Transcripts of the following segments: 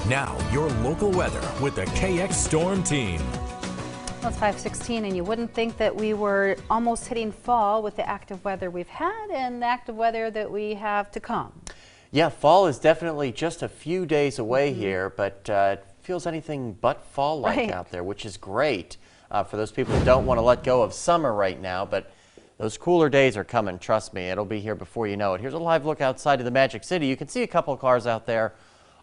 Now, your local weather with the KX Storm Team. Well, it's 5:16, and you wouldn't think that we were almost hitting fall with the active weather we've had and the active weather that we have to come. Yeah, fall is definitely just a few days away here, but it feels anything but fall-like out there, which is great for those people who don't want to let go of summer right now. But those cooler days are coming, trust me. It'll be here before you know it. Here's a live look outside of the Magic City. You can see a couple of cars out there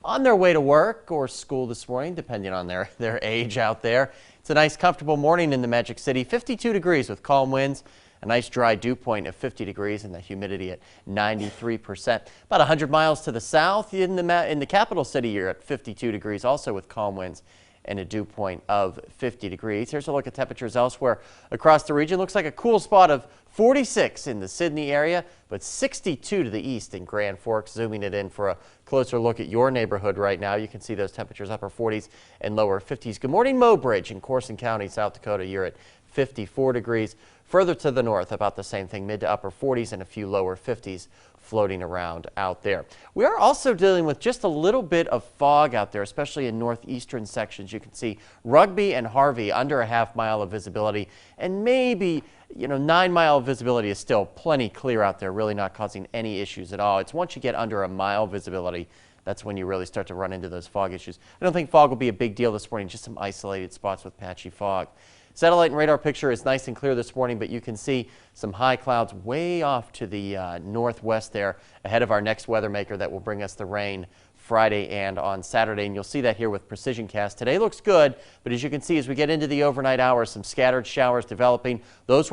on their way to work or school this morning, depending on their age out there. It's a nice, comfortable morning in the Magic City. 52 degrees with calm winds. A nice dry dew point of 50 degrees and the humidity at 93%. About 100 miles to the south in the capital city, you're at 52 degrees, also with calm winds and a dew point of 50 degrees. Here's a look at temperatures elsewhere across the region. Looks like a cool spot of 46 in the Sydney area, but 62 to the east in Grand Forks. Zooming it in for a closer look at your neighborhood right now. You can see those temperatures upper 40s and lower 50s. Good morning, Mobridge in Corson County, South Dakota. You're at 54 degrees. Further to the north, about the same thing, mid to upper 40s and a few lower 50s floating around out there. We are also dealing with just a little bit of fog out there, especially in northeastern sections. You can see Rugby and Harvey under a half-mile of visibility, and maybe 9-mile visibility is still plenty clear out there, really not causing any issues at all. It's once you get under a mile visibility, that's when you really start to run into those fog issues. I don't think fog will be a big deal this morning, just some isolated spots with patchy fog. Satellite and radar picture is nice and clear this morning, but you can see some high clouds way off to the northwest there ahead of our next weather maker that will bring us the rain Friday and on Saturday. And you'll see that here with Precision Cast. Today looks good, but as you can see, as we get into the overnight hours, some scattered showers developing. Those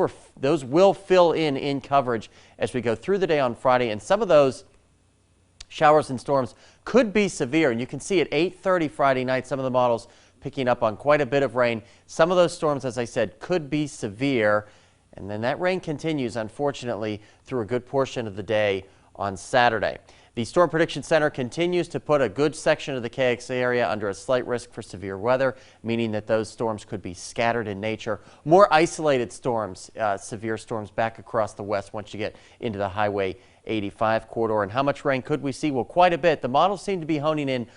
will fill in coverage as we go through the day on Friday, and some of those showers and storms could be severe. And you can see at 8:30 Friday night, some of the models picking up on quite a bit of rain. Some of those storms, as I said, could be severe. And then that rain continues, unfortunately, through a good portion of the day on Saturday. The Storm Prediction Center continues to put a good section of the KX area under a slight risk for severe weather, meaning that those storms could be scattered in nature. More isolated storms, severe storms back across the west once you get into the Highway 85 corridor. And how much rain could we see? Well, quite a bit. The models seem to be honing in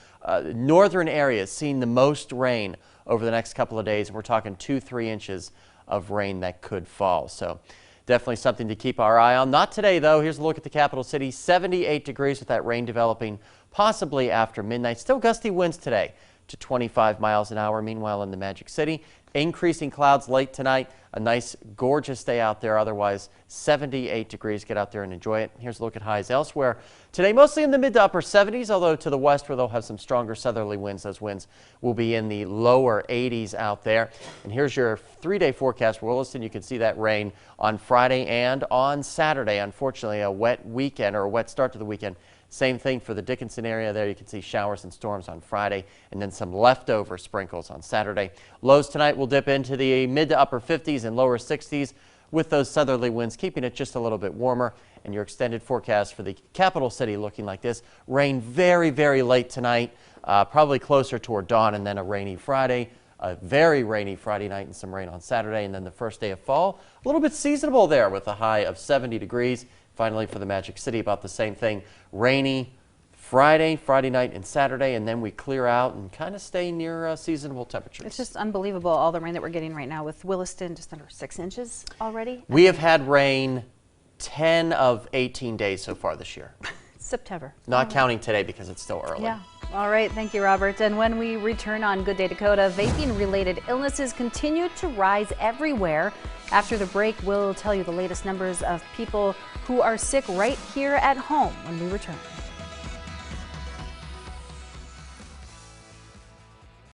northern areas, seeing the most rain over the next couple of days. We're talking 2-3 inches of rain that could fall. So definitely something to keep our eye on. Not today, though. Here's a look at the capital city. 78 degrees with that rain developing possibly after midnight. Still gusty winds today to 25 miles an hour. Meanwhile, in the Magic City, increasing clouds late tonight. A nice, gorgeous day out there. Otherwise, 78 degrees. Get out there and enjoy it. Here's a look at highs elsewhere. Today, mostly in the mid to upper 70s, although to the west where they'll have some stronger southerly winds. Those winds will be in the lower 80s out there. And here's your 3-day forecast for Williston. You can see that rain on Friday and on Saturday. Unfortunately, a wet weekend or a wet start to the weekend. Same thing for the Dickinson area there. You can see showers and storms on Friday and then some leftover sprinkles on Saturday. Lows tonight will dip into the mid to upper 50s and lower 60s with those southerly winds keeping it just a little bit warmer. And your extended forecast for the capital city looking like this. Rain very, very late tonight, probably closer toward dawn, and then a rainy Friday. A very rainy Friday night and some rain on Saturday, and then the first day of fall. A little bit seasonable there with a high of 70 degrees. Finally, for the Magic City, about the same thing. Rainy Friday night and Saturday, and then we clear out and kind of stay near seasonable temperatures. It's just unbelievable, all the rain that we're getting right now with Williston just under 6 inches already. We have had rain 10 of 18 days so far this year. September. Not counting today because it's still early. Yeah. All right. Thank you, Robert. And when we return on Good Day Dakota, vaping-related illnesses continue to rise everywhere. After the break, we'll tell you the latest numbers of people who are sick right here at home when we return.